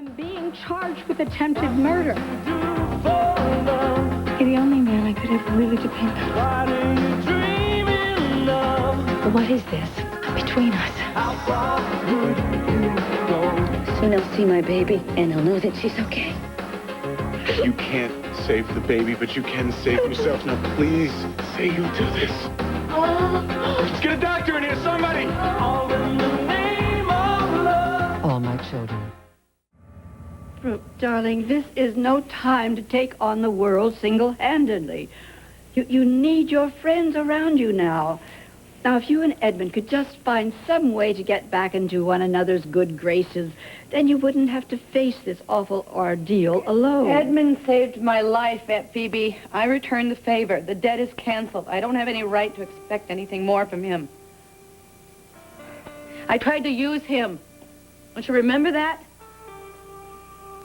am being charged with attempted murder. You're the only man I could ever really depend on. But what is this between us? Soon I'll see my baby, and I'll know that she's okay. You can't save the baby, but you can save yourself. Now, please, say you do this. Let's get a doctor in here, somebody! All in the name of love. All my children. Brooke, darling, this is no time to take on the world single-handedly. You need your friends around you now. Now, if you and Edmund could just find some way to get back into one another's good graces, then you wouldn't have to face this awful ordeal alone. Edmund saved my life, Aunt Phoebe. I returned the favor. The debt is canceled. I don't have any right to expect anything more from him. I tried to use him. Don't you remember that?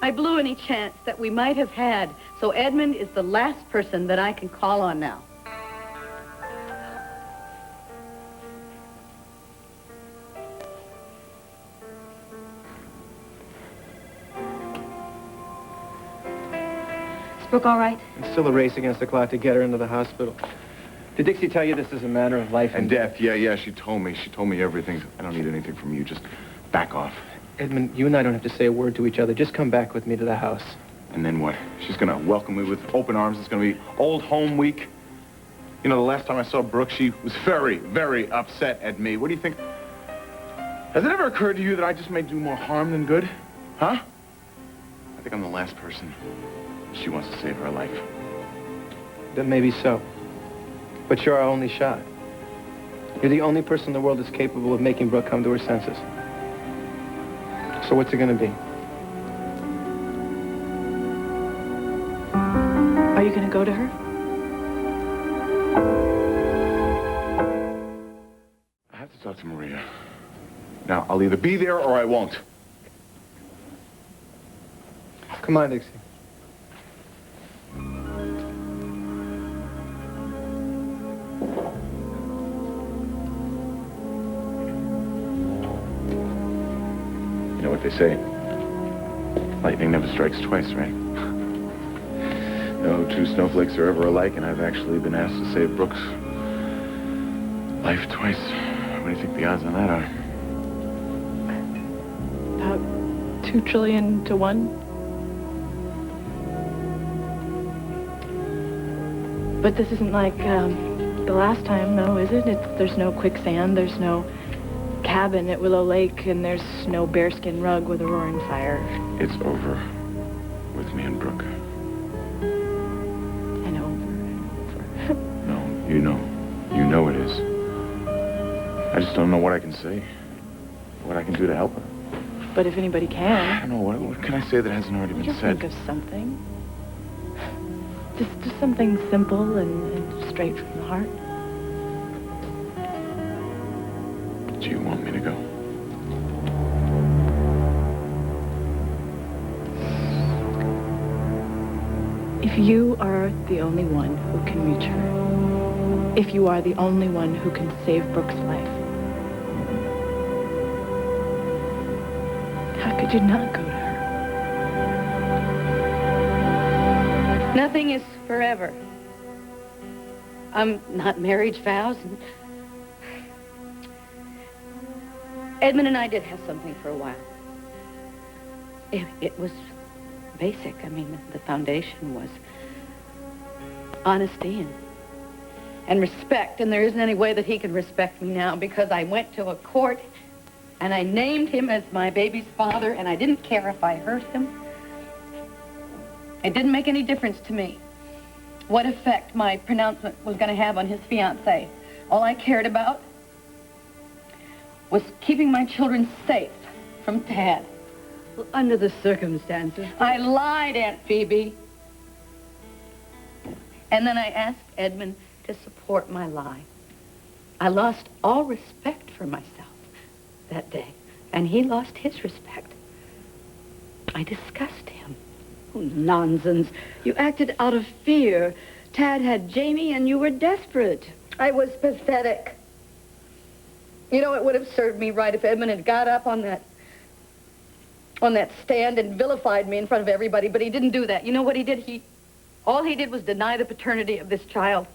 I blew any chance that we might have had, so Edmund is the last person that I can call on now. Is Brooke all right? It's still a race against the clock to get her into the hospital. Did Dixie tell you this is a matter of life and death? Yeah, she told me. She told me everything. I don't need anything from you. Just back off. Edmund, you and I don't have to say a word to each other. Just come back with me to the house. And then what? She's gonna welcome me with open arms. It's gonna be old home week. You know, the last time I saw Brooke, she was very, very upset at me. What do you think? Has it ever occurred to you that I just may do more harm than good? Huh? I think I'm the last person she wants to save her life. That may be so. But you're our only shot. You're the only person in the world that's capable of making Brooke come to her senses. So what's it gonna be? Are you going to go to her? I have to talk to Maria. Now, I'll either be there or I won't. Come on, Dixie. You know what they say? Lightning never strikes twice, right? No two snowflakes are ever alike, and I've actually been asked to save Brooke's life twice. What do you think the odds on that are? About 2 trillion to 1. But this isn't like the last time, though, is it? There's no quicksand, there's no cabin at Willow Lake, and there's no bearskin rug with a roaring fire. It's over with me and Brooke. And over. No, you know. You know it is. I just don't know what I can say. What I can do to help her. But if anybody I can. don't know. What can I say that hasn't already been Just said? think of something. Just something simple and straight from the heart. Do you want me to go? If you are the only one who can reach her, if you are the only one who can save Brooke's life, how could you not go to her? Nothing is forever. I'm not marriage vows. Edmund and I did have something for a while. It was basic. I mean, the foundation was honesty and respect, and there isn't any way that he can respect me now because I went to a court and I named him as my baby's father, and I didn't care if I hurt him. It didn't make any difference to me what effect my pronouncement was going to have on his fiancée. All I cared about was keeping my children safe from Tad. Well, under the circumstances. I lied, Aunt Phoebe. And then I asked Edmund to support my lie. I lost all respect for myself that day, and he lost his respect. I discussed him. Oh, nonsense. You acted out of fear. Tad had Jamie, and you were desperate. I was pathetic. You know, it would have served me right if Edmund had got up on that on that stand and vilified me in front of everybody, but he didn't do that. You know what he did? All he did was deny the paternity of this child.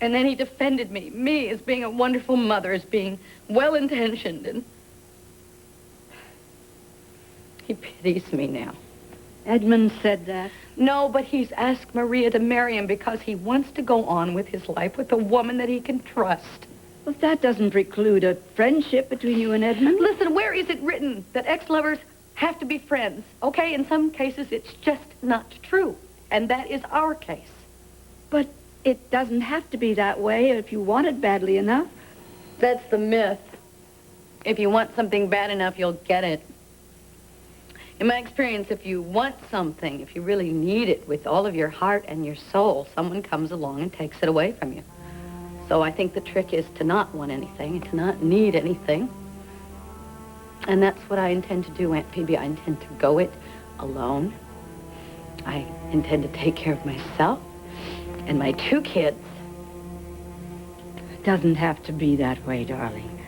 And then he defended me as being a wonderful mother, as being well-intentioned, and he pities me now. Edmund said that. No, but he's asked Maria to marry him because he wants to go on with his life with a woman that he can trust. Well, that doesn't preclude a friendship between you and Edmund. Listen, where is it written that ex-lovers have to be friends? Okay, in some cases, it's just not true. And that is our case. But it doesn't have to be that way if you want it badly enough. That's the myth. If you want something bad enough, you'll get it. In my experience, if you want something, if you really need it with all of your heart and your soul, someone comes along and takes it away from you. So I think the trick is to not want anything, to not need anything. And that's what I intend to do, Aunt Phoebe. I intend to go it alone. I intend to take care of myself and my 2 kids. It doesn't have to be that way, darling.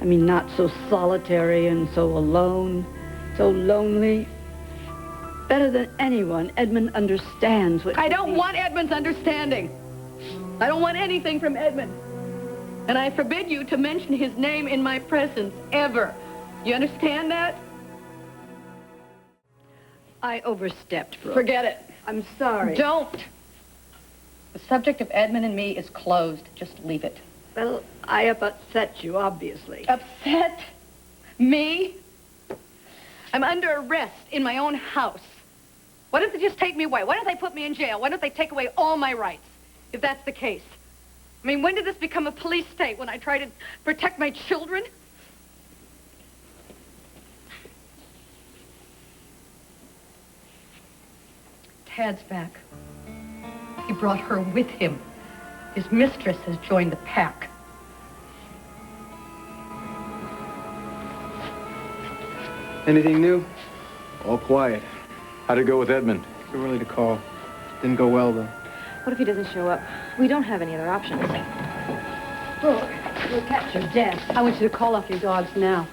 I mean, not so solitary and so alone, so lonely. Better than anyone, Edmund understands what I don't want Edmund's understanding. I don't want anything from Edmund. And I forbid you to mention his name in my presence, ever. You understand that? I overstepped, Brooke. Forget it. I'm sorry. Don't. The subject of Edmund and me is closed. Just leave it. Well, I have upset you, obviously. Upset? Me? I'm under arrest in my own house. Why don't they just take me away? Why don't they put me in jail? Why don't they take away all my rights, if that's the case? I mean, when did this become a police state? When I try to protect my children? Tad's back. He brought her with him. His mistress has joined the pack. Anything new? All quiet. How'd it go with Edmund? Too early to call. Didn't go well, though. What if he doesn't show up? We don't have any other options. Brooke, you'll catch your death. I want you to call off your dogs now.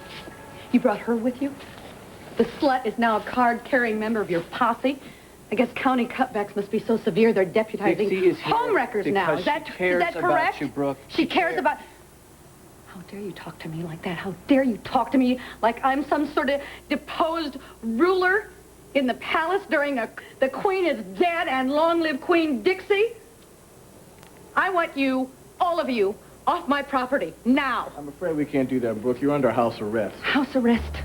You brought her with you? The slut is now a card-carrying member of your posse. I guess county cutbacks must be so severe they're deputizing Dixie is here homewreckers now. Is that she cares is that correct? about you, Brooke. She cares about... How dare you talk to me like that? How dare you talk to me like I'm some sort of deposed ruler in the palace during the queen is dead and long live Queen Dixie? I want you, all of you, off my property, now. I'm afraid we can't do that, Brooke. You're under house arrest. House arrest?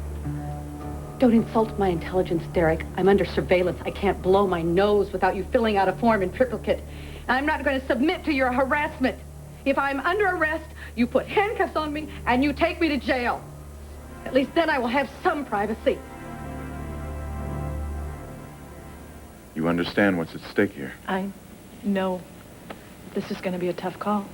Don't insult my intelligence, Derek. I'm under surveillance. I can't blow my nose without you filling out a form in triplicate. And I'm not going to submit to your harassment. If I'm under arrest, you put handcuffs on me and you take me to jail. At least then I will have some privacy. You understand what's at stake here? I know this is going to be a tough call.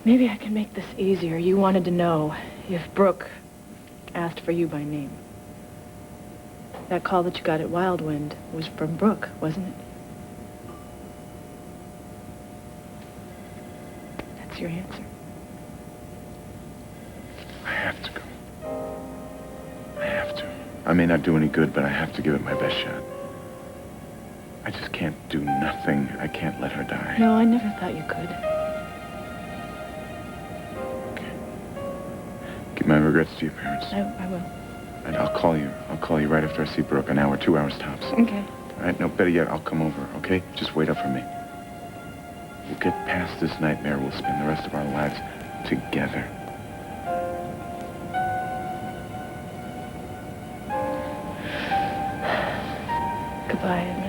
Maybe I can make this easier. You wanted to know if Brooke asked for you by name. That call that you got at Wildwind was from Brooke, wasn't it? That's your answer. I have to go. I have to. I may not do any good, but I have to give it my best shot. I just can't do nothing. I can't let her die. No, I never thought you could. Okay. Give my regrets to your parents. I will. And I'll call you. I'll call you right after I see Brooke. An hour, 2 hours tops. Okay. All right? No, better yet, I'll come over, okay? Just wait up for me. We'll get past this nightmare. We'll spend the rest of our lives together. Goodbye, Edmund.